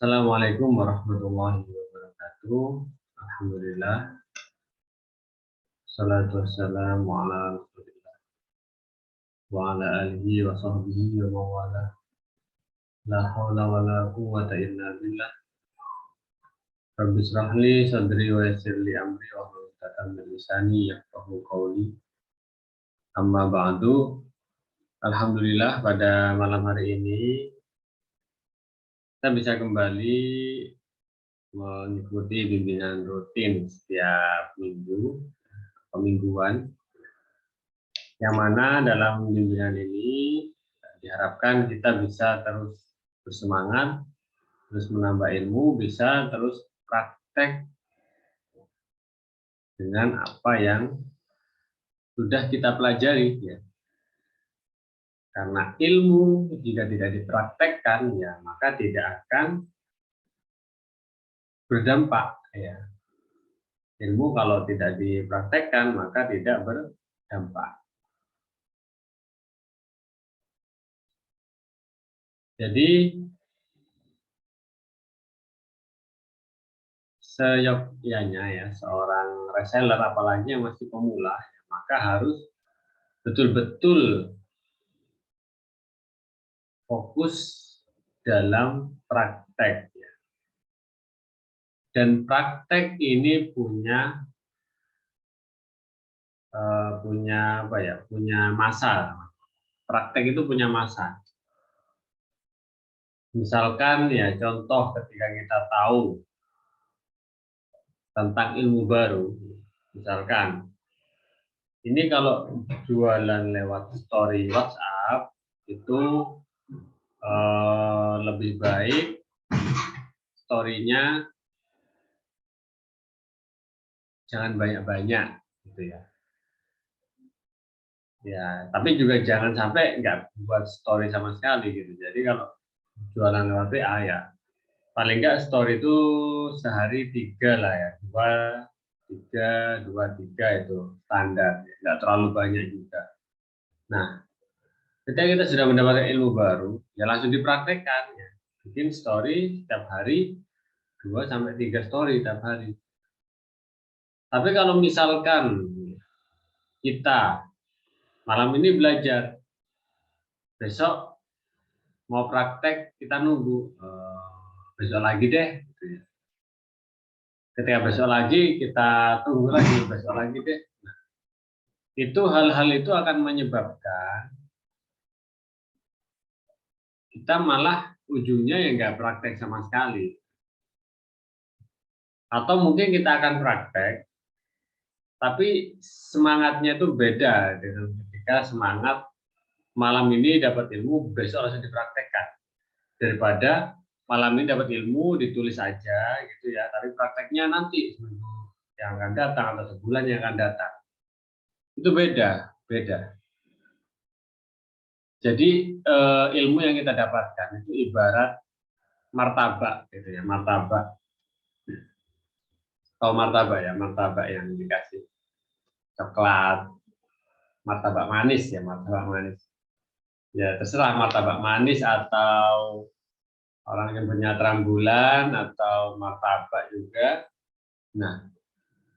Assalamualaikum warahmatullahi wabarakatuh. Alhamdulillah. Salatu wassalamu ala rasulillah wa ala alihi wa sahbihi wa mawala. La hawla wa la quwwata illa billah. Rabbi israh li sadri wa yassir li amri wa hlul 'uqdatam min lisani yafqahu qawli. Amma ba'du. Alhamdulillah pada malam hari ini kita bisa kembali mengikuti bimbingan rutin setiap minggu atau mingguan, yang mana dalam bimbingan ini diharapkan kita bisa terus bersemangat, terus menambah ilmu, bisa terus praktek dengan apa yang sudah kita pelajari, ya. Karena ilmu jika tidak dipraktekkan, ya maka tidak akan berdampak, ya. Ilmu kalau tidak dipraktekkan maka tidak berdampak. Jadi seyogyanya, ya, seorang reseller apalagi yang masih pemula, ya, maka harus betul-betul fokus dalam praktek, ya. Dan praktek ini punya apa ya? Punya masa. Praktek itu punya masa. Misalkan, ya, contoh ketika kita tahu tentang ilmu baru, misalkan ini kalau jualan lewat story WhatsApp itu lebih baik story-nya jangan banyak-banyak, gitu ya. Ya, tapi juga jangan sampai nggak buat story sama sekali, gitu. Jadi kalau jualan lewat WA, ya paling nggak story itu sehari 3 lah, ya, 2, 3 itu standar, ya. Nggak terlalu banyak juga. Nah, ketika kita sudah mendapatkan ilmu baru, ya langsung dipraktekkan, ya. Bikin story setiap hari, 2 sampai 3 story setiap hari. Tapi kalau misalkan kita malam ini belajar, besok mau praktek kita nunggu besok lagi deh, gitu ya. Ketika besok lagi kita tunggu lagi, besok lagi deh. Nah, itu hal-hal itu akan menyebabkan kita malah ujungnya ya nggak praktek sama sekali. Atau mungkin kita akan praktek, tapi semangatnya itu beda dengan ketika semangat malam ini dapat ilmu, besok langsung dipraktekkan. Daripada malam ini dapat ilmu, ditulis aja, gitu ya, tapi prakteknya nanti seminggu yang akan datang atau sebulan yang akan datang. Itu beda, beda. Jadi ilmu yang kita dapatkan itu ibarat martabak, gitu ya, martabak. Kalau martabak, ya, martabak yang dikasih coklat, martabak manis, ya, martabak manis. Ya terserah martabak manis atau orang yang punya terang bulan atau martabak juga. Nah,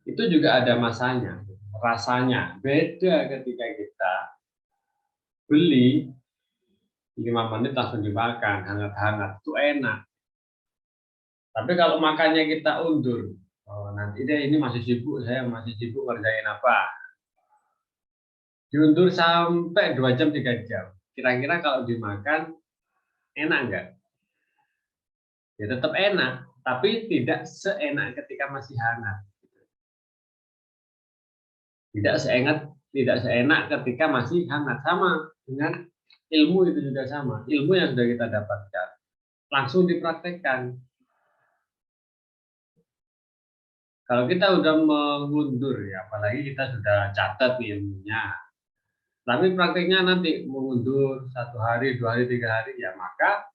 itu juga ada masanya. Rasanya beda ketika kita beli 5 menit langsung dimakan, hangat-hangat, itu enak. Tapi kalau makannya kita undur, oh, nanti deh, ini masih sibuk, saya masih sibuk ngerjain apa. Diundur sampai 2 jam, 3 jam. Kira-kira kalau dimakan, enak nggak? Ya tetap enak, tapi tidak seenak ketika masih hangat. Tidak seenak ketika masih hangat. Sama dengan ilmu, itu juga sama. Ilmu yang sudah kita dapatkan langsung dipraktekkan. Kalau kita udah mengundur, ya, apalagi kita sudah catat ilmunya, tapi prakteknya nanti mengundur 1 hari, 2 hari, 3 hari, ya maka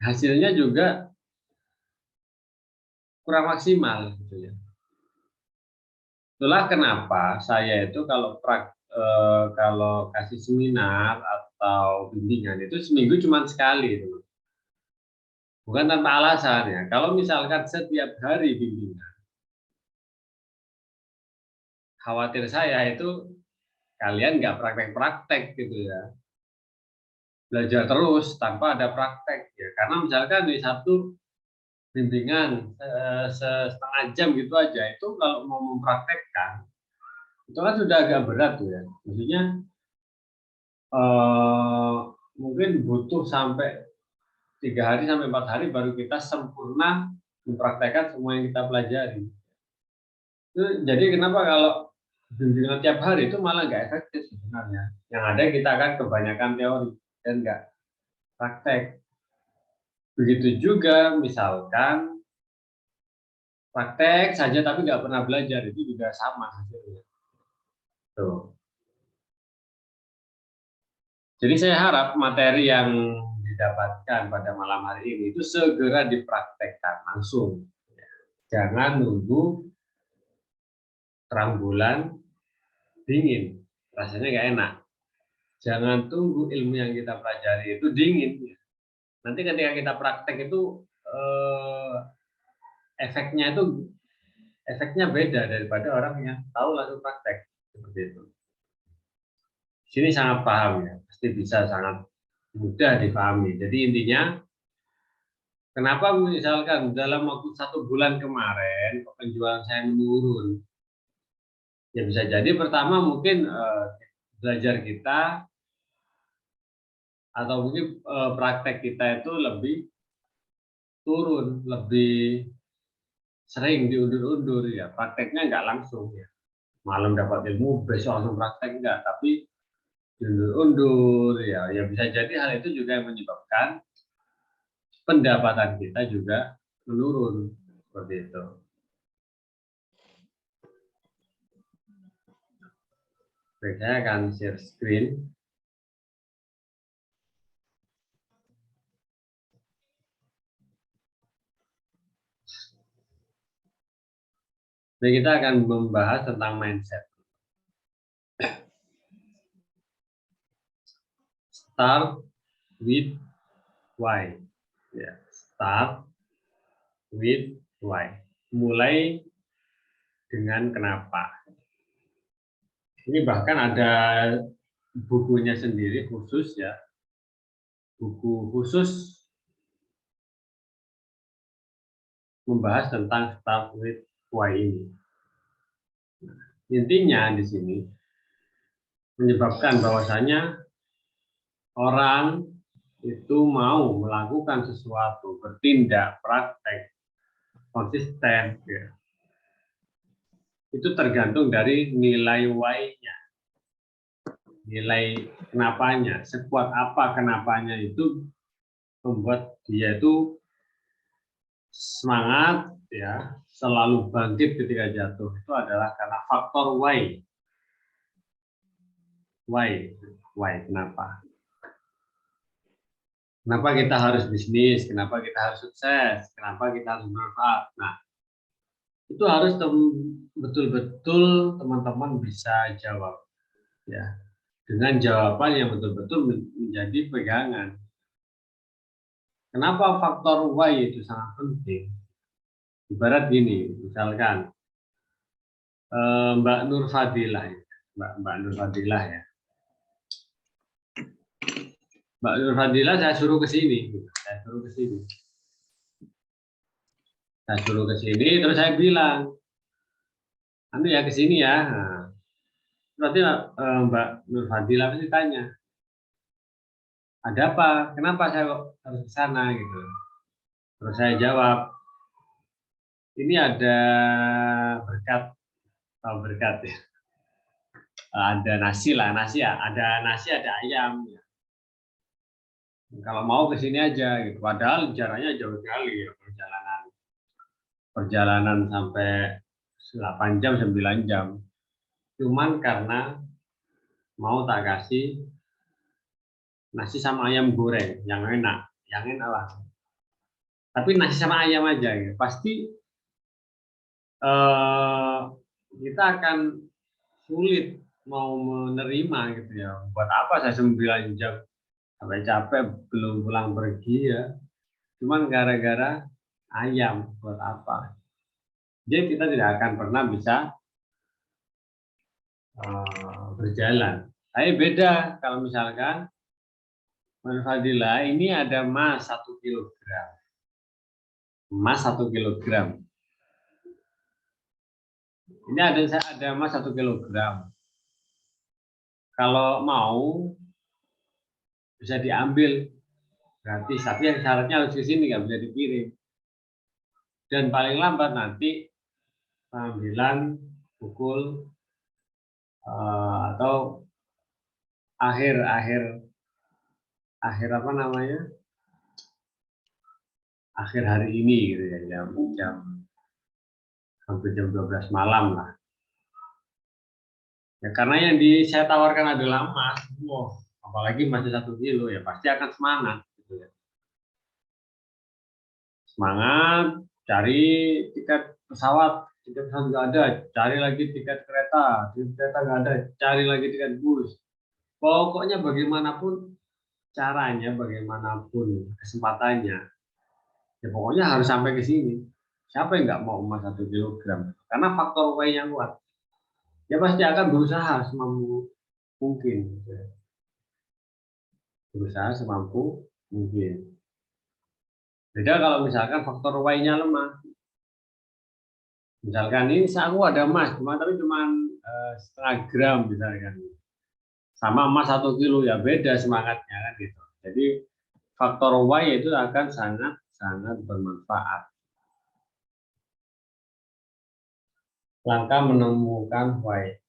hasilnya juga kurang maksimal, gitu ya. Itulah kenapa saya itu kalau kasih seminar atau bimbingan itu seminggu cuma sekali, itu. Bukan tanpa alasan ya. Kalau misalkan setiap hari bimbingan, khawatir saya itu kalian nggak praktek-praktek gitu ya. Belajar terus tanpa ada praktek ya. Karena misalkan di Sabtu bimbingan setengah jam gitu aja, itu kalau mau mempraktekkan itu kan sudah agak berat tuh ya. Maksudnya mungkin butuh sampai 3 hari sampai 4 hari baru kita sempurna mempraktekkan semua yang kita pelajari. Itu jadi kenapa kalau bimbingan tiap hari itu malah nggak efektif sebenarnya. Yang ada kita akan kebanyakan teori dan nggak praktek. Begitu juga misalkan praktek saja tapi nggak pernah belajar, itu juga sama hasilnya. Tuh. Jadi saya harap materi yang didapatkan pada malam hari ini itu segera dipraktekkan langsung. Jangan nunggu terang bulan dingin, rasanya nggak enak. Jangan tunggu ilmu yang kita pelajari itu dingin. Nanti ketika kita praktek itu efeknya beda daripada orang yang tahu langsung praktek seperti itu. Sini sangat paham ya, pasti bisa sangat mudah dipahami. Jadi intinya, kenapa misalkan dalam waktu 1 bulan kemarin penjualan saya menurun? Ya bisa jadi pertama mungkin belajar kita atau mungkin praktek kita itu lebih turun, lebih sering diundur-undur ya. Prakteknya nggak langsung ya. Malam dapat ilmu, besok langsung praktek enggak, tapi diundur-undur ya. Ya bisa jadi hal itu juga yang menyebabkan pendapatan kita juga menurun seperti itu. Baik, saya akan share screen. Jadi kita akan membahas tentang mindset. Start with why. Ya, start with why. Mulai dengan kenapa. Ini bahkan ada bukunya sendiri khusus ya. Buku khusus membahas tentang start with why ini. Intinya di sini menyebabkan bahwasanya orang itu mau melakukan sesuatu, bertindak, praktek, konsisten, ya. Itu tergantung dari nilai why-nya, nilai kenapanya, sekuat apa kenapanya itu membuat dia itu semangat, ya, selalu bangkit ketika jatuh. Itu adalah karena faktor why, kenapa? Kenapa kita harus bisnis? Kenapa kita harus sukses? Kenapa kita harus bermanfaat? Nah, itu harus betul-betul teman-teman bisa jawab, ya, dengan jawaban yang betul-betul menjadi pegangan. Kenapa faktor why itu sangat penting? Ibarat gini, misalkan Mbak Nur Fadilah, Mbak Nur Fadilah ya. Mbak Nur Fadilah saya suruh ke sini, saya suruh ke sini, terus saya bilang, anu ya ke sini ya. Nah, berarti Mbak Nur Fadilah pasti tanya, ada apa? Kenapa saya harus ke sana gitu? Terus saya jawab, ini ada berkat ya. Ada nasi lah, nasi ya, ada nasi, ada ayam. Ya. Kalau mau ke sini aja gitu. Padahal jaraknya jauh sekali ya, perjalanan sampai 8 jam, 9 jam. Cuman karena mau tak kasih nasi sama ayam goreng yang enak lah. Tapi nasi sama ayam aja gitu. Pasti kita akan sulit mau menerima gitu ya. Buat apa saya 9 jam sampai capek belum pulang pergi ya. cuman gara-gara ayam, buat apa? Jadi kita tidak akan pernah bisa berjalan. Tapi beda kalau misalkan Fadila ini ada emas 1 kilogram, emas 1 kilogram. Ini ada emas 1 kilogram. Kalau mau bisa diambil gratis, tapi yang syaratnya harus ke sini, nggak bisa dikirim. Dan paling lambat nanti pengambilan pukul atau akhir apa namanya, akhir hari ini gitu ya, jam hampir jam 12 malam lah. Ya karena yang saya tawarkan adalah emas, apalagi masih 1 kilo ya pasti akan semangat gitu ya. Semangat cari tiket pesawat nggak ada, cari lagi tiket kereta nggak ada, cari lagi tiket bus. Pokoknya bagaimanapun caranya, bagaimanapun kesempatannya, ya pokoknya harus sampai ke sini. Siapa yang nggak mau emas 1 kilogram? Karena faktor Y yang kuat. Ya pasti akan berusaha semampu mungkin. Berusaha semampu mungkin. Beda kalau misalkan faktor Y-nya lemah. Misalkan ini aku ada emas, tapi cuma setengah gram misalkan. Sama emas 1 kilo ya beda semangatnya kan gitu. Jadi faktor Y itu akan sangat sangat bermanfaat. Langkah menemukan Y.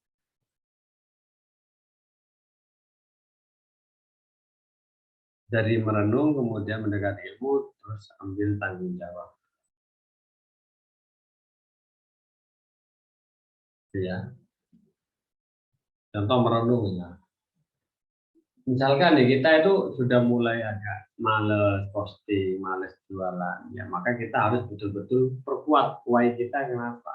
Dari merenung kemudian mendekati ilmu terus ambil tanggung jawab. Ya. Contoh merenung ya. Misalkan nih kita itu sudah mulai agak males posting, males jualan, ya maka kita harus betul-betul perkuat why kita kenapa.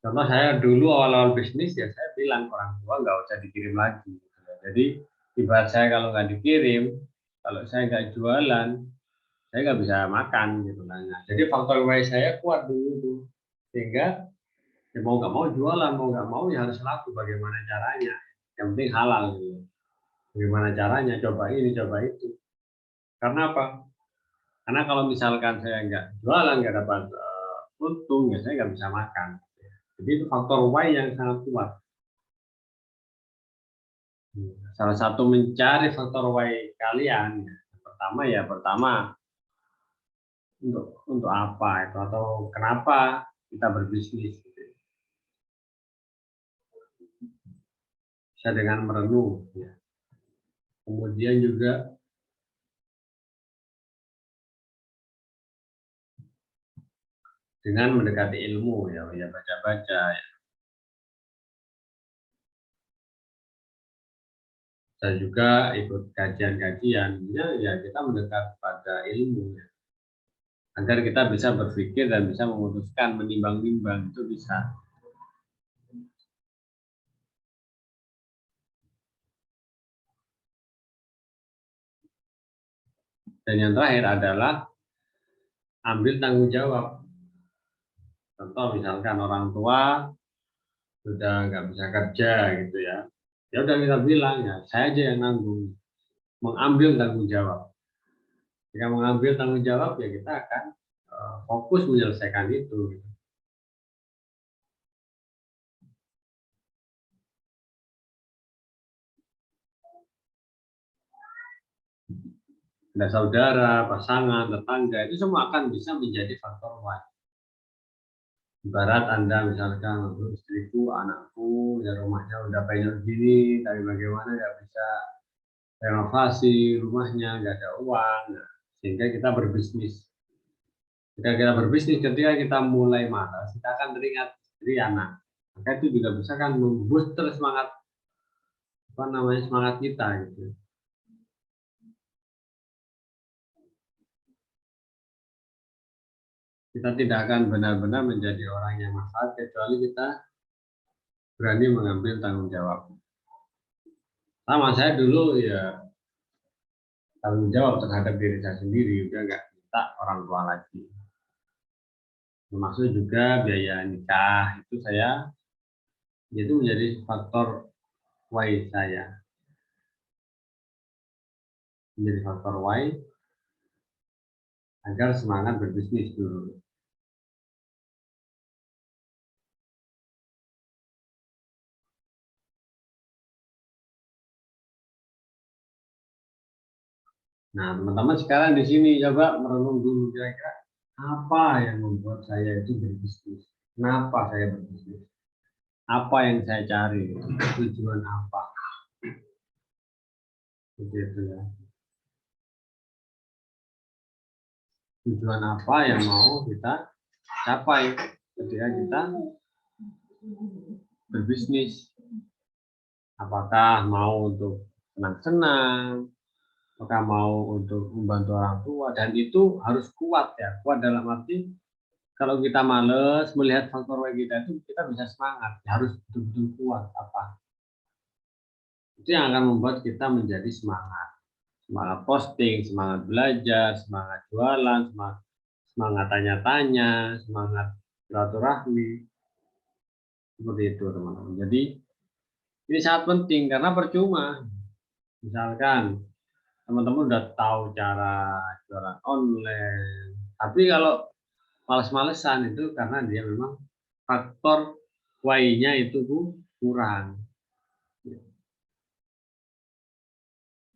Contoh saya dulu awal-awal bisnis ya saya bilang orang tua nggak usah dikirim lagi. Jadi ibarat saya kalau nggak dikirim, kalau saya nggak jualan, saya nggak bisa makan gitu kan. Nah, jadi faktor why saya kuat dulu tuh, sehingga ya mau nggak mau jualan, mau nggak mau ya harus laku. Bagaimana caranya? Yang penting halal gitu. Bagaimana caranya? Coba ini, coba itu. Karena apa? Karena kalau misalkan saya nggak jualan, nggak dapat untung, ya saya nggak bisa makan. Jadi itu faktor Y yang sangat kuat. Salah satu mencari faktor Y kalian, pertama untuk apa itu atau kenapa kita berbisnis. Bisa dengan merenung. Ya. Kemudian juga dengan mendekati ilmu ya baca-baca ya. Dan juga ikut kajian-kajian ya kita mendekat pada ilmu ya. Agar kita bisa berpikir dan bisa memutuskan menimbang-nimbang itu bisa. Dan yang terakhir adalah ambil tanggung jawab. Contoh misalkan orang tua sudah nggak bisa kerja gitu ya, ya udah kita bilang ya saya aja yang nanggung, mengambil tanggung jawab. Jika mengambil tanggung jawab ya kita akan fokus menyelesaikan itu. Gitu. Ada saudara, pasangan, tetangga itu semua akan bisa menjadi faktor Y. Ibarat Anda misalkan untuk istriku, anakku, ya rumahnya udah pengen gini, tapi bagaimana nggak bisa renovasi rumahnya, nggak ada uang, nah, sehingga kita berbisnis. Jika kita berbisnis, ketika kita mulai malas, kita akan teringat istri anak. Maka itu juga bisa kan membooster semangat apa namanya semangat kita gitu. Kita tidak akan benar-benar menjadi orang yang manfaat kecuali kita berani mengambil tanggung jawab. Sama saya dulu ya tanggung jawab terhadap diri saya sendiri, udah nggak minta orang tua lagi. Termasuk juga biaya nikah itu itu menjadi faktor why saya, menjadi faktor why agar semangat berbisnis dulu. Nah, teman-teman sekarang di sini coba merenung dulu kira-kira apa yang membuat saya itu berbisnis? Kenapa saya berbisnis? Apa yang saya cari? Tujuan apa? Begitu ya. Tujuan apa yang mau kita capai ketika kita berbisnis? Apakah mau untuk senang-senang? Apakah mau untuk membantu orang tua? Dan itu harus kuat ya. Kuat dalam arti kalau kita males melihat faktor Y kita itu kita bisa semangat. Ya, harus betul-betul kuat apa? Itu yang akan membuat kita menjadi semangat. Semangat posting, semangat belajar, semangat jualan, semangat tanya-tanya, semangat silaturahmi. Seperti itu teman-teman. Jadi ini sangat penting karena percuma. Misalkan teman-teman udah tahu cara jualan online, tapi kalau males-malesan itu karena dia memang faktor Y-nya itu kurang.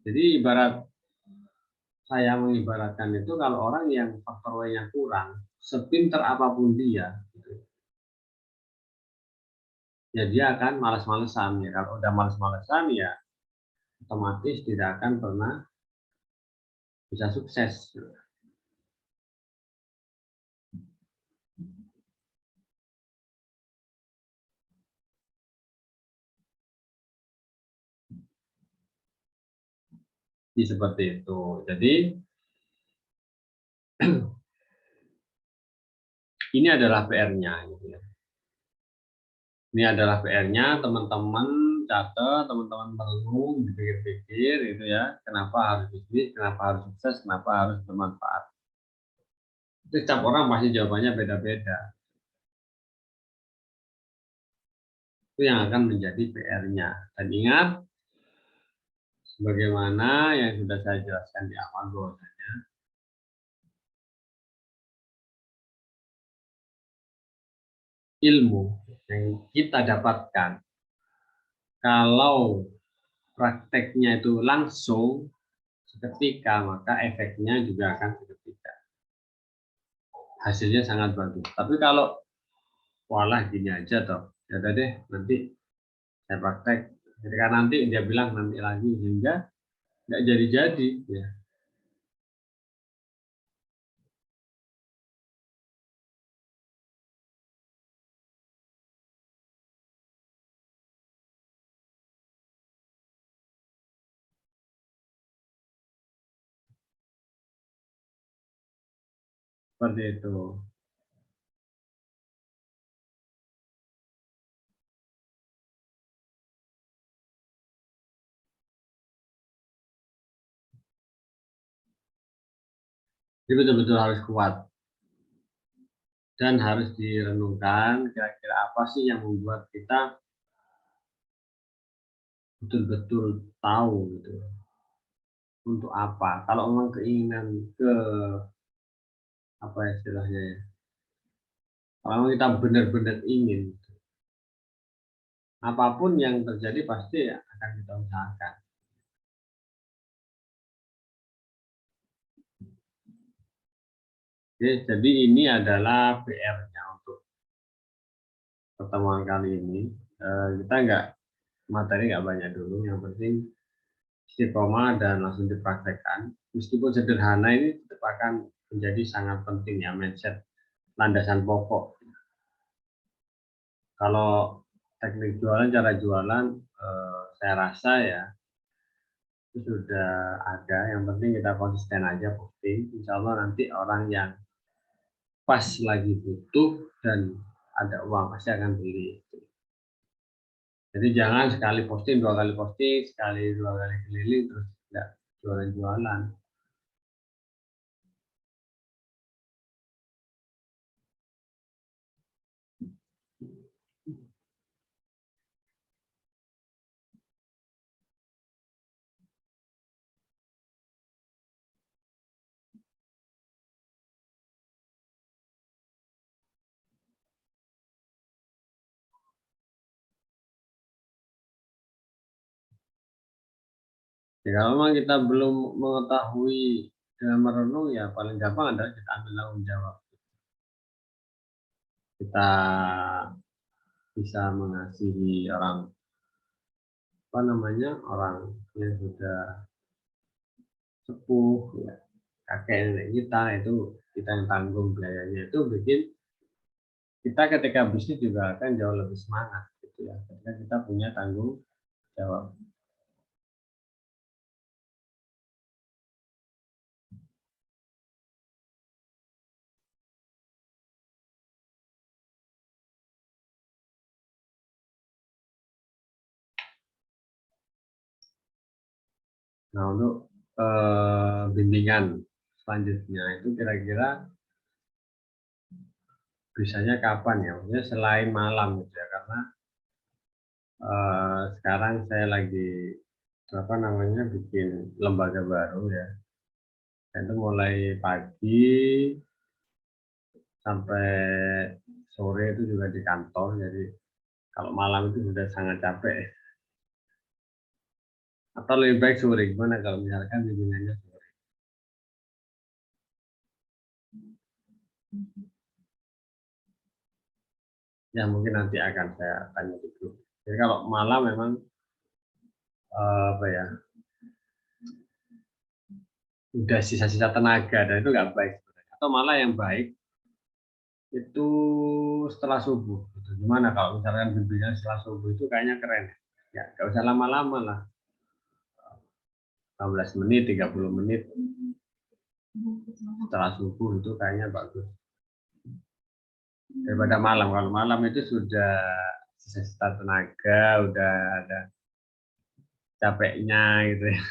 Jadi ibarat saya mengibaratkan itu kalau orang yang faktor Y-nya kurang, sepinter apapun dia, ya dia akan malas-malesan ya. Kalau udah malas-malesan ya otomatis tidak akan pernah bisa sukses. Jadi seperti itu. Jadi ini adalah PR-nya. Gitu ya. Ini adalah PR-nya teman-teman catat, teman-teman merenung, dipikir-pikir itu ya. Kenapa harus bisnis, kenapa harus sukses, kenapa harus bermanfaat. Itu setiap orang pasti jawabannya beda-beda. Itu yang akan menjadi PR-nya. Dan ingat, sebagaimana yang sudah saya jelaskan di awal bahwasanya ilmu yang kita dapatkan kalau prakteknya itu langsung seketika, maka efeknya juga akan seketika. Hasilnya sangat bagus. Tapi kalau walah gini aja toh, ya udah deh nanti saya praktek. Ketika nanti dia bilang nanti lagi sehingga nggak jadi-jadi ya. Seperti itu. Jadi betul-betul harus kuat dan harus direnungkan kira-kira apa sih yang membuat kita betul-betul tahu gitu untuk apa. Kalau memang keinginan ke apa istilahnya ya, kalau kita benar-benar ingin apapun yang terjadi pasti akan kita usahakan. Oke, jadi ini adalah PR-nya untuk pertemuan kali ini. Kita materi nggak banyak dulu, yang penting istiqomah dan langsung dipraktekkan. Meskipun sederhana ini tetap akan menjadi sangat penting ya mindset landasan pokok. Kalau teknik jualan, cara jualan, saya rasa ya itu sudah ada. Yang penting kita konsisten aja posting. Insya Allah nanti orang yang pas lagi butuh dan ada uang pasti akan beli. Jadi jangan sekali posting, dua kali posting, sekali dua kali keliling terus nggak jualan-jualan. Ya, kalau memang kita belum mengetahui dengan merenung, ya paling gampang adalah kita ambil tanggung jawab. Kita bisa mengasihi orang, apa namanya, orang yang sudah sepuh, ya, kakek nenek kita, itu kita yang tanggung biayanya. Itu bikin kita ketika bisnis juga akan jauh lebih semangat gitu ya, ketika kita punya tanggung jawab. Nah, untuk bimbingan selanjutnya itu kira-kira bisanya kapan ya? Maksudnya selain malam gitu ya, karena sekarang saya lagi apa namanya bikin lembaga baru ya. Itu mulai pagi sampai sore itu juga di kantor, jadi kalau malam itu sudah sangat capek. Atau lebih baik sore, gimana kalau misalkan bimbingannya sore? Ya mungkin nanti akan saya tanya di grup. Jadi kalau malam memang apa ya, udah sisa-sisa tenaga dan itu nggak baik sebenarnya. Atau malah yang baik itu setelah subuh. Gitu. Gimana kalau misalkan bimbingan setelah subuh itu kayaknya keren. Ya nggak usah lama-lama lah, 15 menit, 30 menit setelah subuh itu kayaknya bagus. Daripada malam, kalau malam itu sudah sisa-sisa tenaga, udah ada capeknya gitu ya.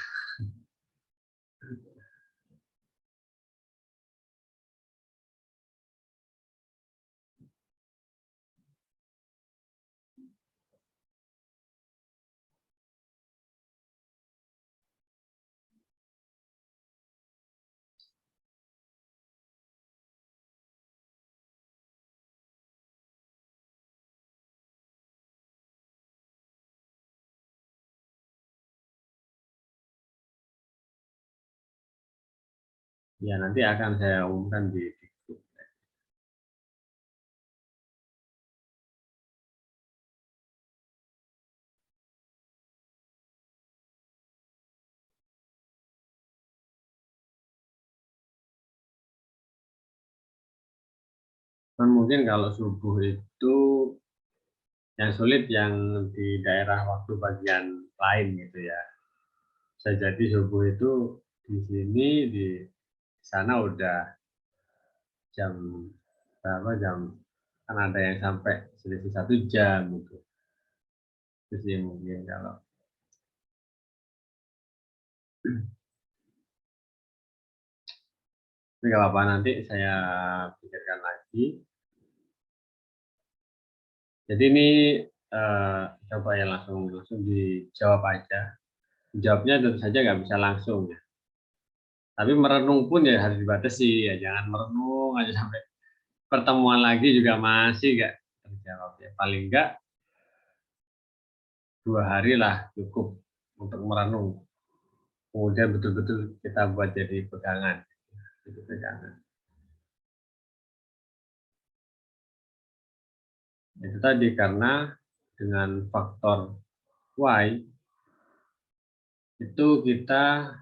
Ya nanti akan saya umumkan di grup. Dan mungkin kalau subuh itu yang sulit yang di daerah waktu bagian lain gitu ya. Bisa jadi subuh itu di sini, di sana udah jam berapa, jam kan ada yang sampai selisih 1 jam gitu. Itu sih mungkin kalau. Tapi nggak apa-apa, nanti saya pikirkan lagi. Jadi ini coba ya langsung langsung dijawab aja. Jawabnya tentu saja nggak bisa langsung ya. Tapi merenung pun ya harus dibatasi ya. Jangan merenung aja sampai pertemuan lagi juga masih nggak terjawab ya. Paling nggak 2 hari lah cukup untuk merenung. Kemudian betul-betul kita buat jadi pegangan. Jadi pegangan. Itu tadi karena dengan faktor Y itu kita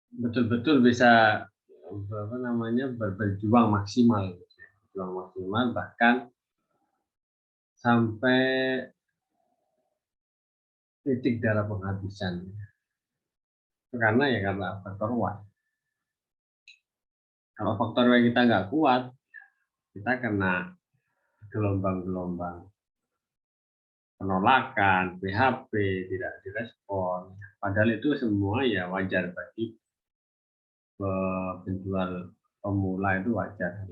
betul-betul bisa apa namanya berjuang maksimal, berjuang maksimal bahkan sampai titik darah penghabisan. Karena ya karena faktor Y. Kalau faktor Y kita nggak kuat, kita kena gelombang-gelombang penolakan, PHP, tidak direspon. Padahal itu semua ya wajar bagi penjual pemula, itu wajar.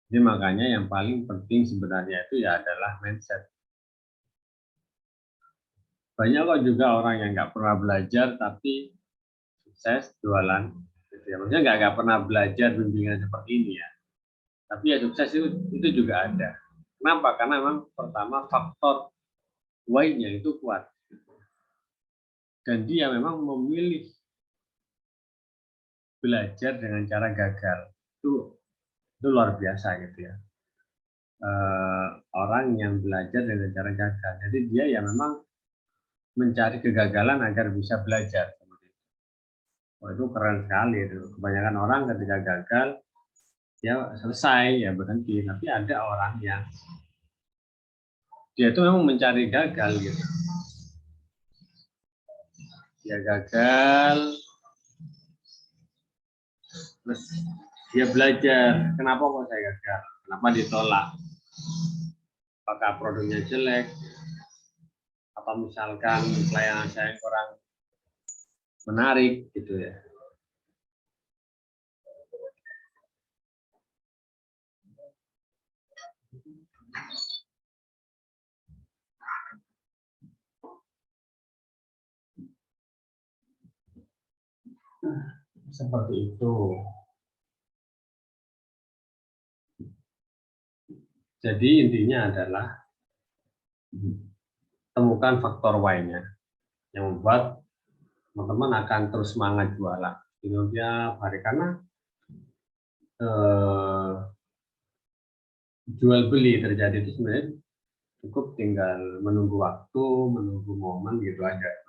Jadi makanya yang paling penting sebenarnya itu ya adalah mindset. Banyak kok juga orang yang nggak pernah belajar tapi sukses jualan. Gitu ya. Maksudnya nggak pernah belajar bimbingan seperti ini ya. Tapi ya sukses itu juga ada. Kenapa? Karena memang pertama faktor why-nya itu kuat. Dan dia memang memilih belajar dengan cara gagal. Itu luar biasa gitu ya. Orang yang belajar dengan cara gagal. Jadi dia ya memang mencari kegagalan agar bisa belajar. Oh, itu keren sekali itu. Kebanyakan orang ketika gagal ya selesai ya berhenti. Tapi ada orang yang dia itu memang mencari gagal gitu. Dia gagal, terus dia belajar. Kenapa kok saya gagal? Kenapa ditolak? Apakah produknya jelek? Atau misalkan pelayanan saya kurang menarik gitu ya. Seperti itu. Jadi intinya adalah temukan faktor why-nya yang membuat teman-teman akan terus semangat jualan. Tiap hari karena jual beli terjadi itu sebenarnya cukup tinggal menunggu waktu, menunggu momen gitu aja.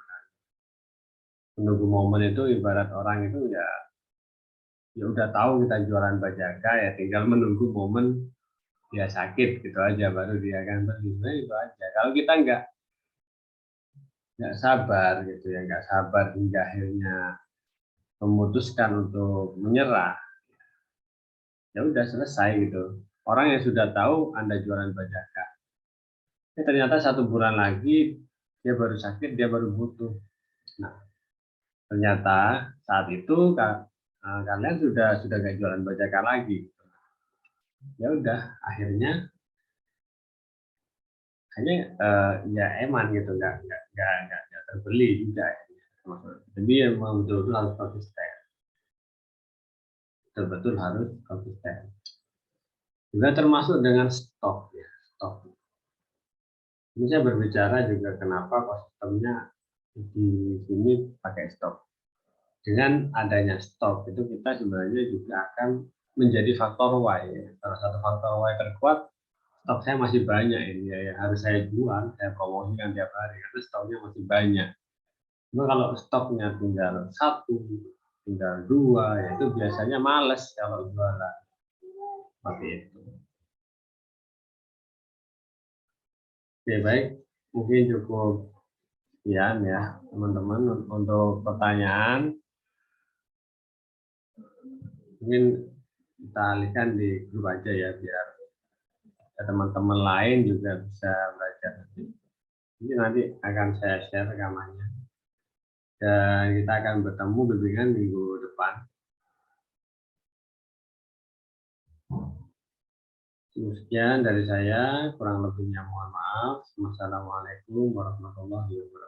Menunggu momen itu ibarat orang itu ya udah tahu kita jualan bajaga ya tinggal menunggu momen dia sakit gitu aja baru dia akan beli. Itu aja. Kalau kita nggak sabar gitu ya, nggak sabar hingga akhirnya memutuskan untuk menyerah, ya udah selesai gitu. Orang yang sudah tahu Anda jualan bajaga, ternyata 1 bulan lagi dia baru sakit, dia baru butuh. Nah, ternyata saat itu kalian sudah nggak jualan bajaga lagi. Ya udah, akhirnya hanya ya eman gitu, nggak terbeli juga. Jadi memang betul-betul harus konsisten, betul-betul harus konsisten. Juga termasuk dengan stok ya, stok. Ini saya berbicara juga kenapa kok sistemnya di sini pakai stok. Dengan adanya stok itu kita sebenarnya juga akan menjadi faktor Y. Salah satu faktor Y terkuat, stok saya masih banyak ini ya, harus saya jual, saya promosikan tiap hari karena stoknya masih banyak. Cuma kalau stoknya tinggal 1, tinggal 2, ya itu biasanya males kalau jualan. Seperti itu. Oke, baik. Mungkin cukup sekian ya, teman-teman, untuk pertanyaan. Mungkin kita alihkan di grup aja ya, biar teman-teman lain juga bisa belajar. Ini nanti akan saya share rekamannya. Dan kita akan bertemu bimbingan minggu depan. Sekian dari saya, kurang lebihnya mohon maaf. Wassalamualaikum warahmatullahi wabarakatuh.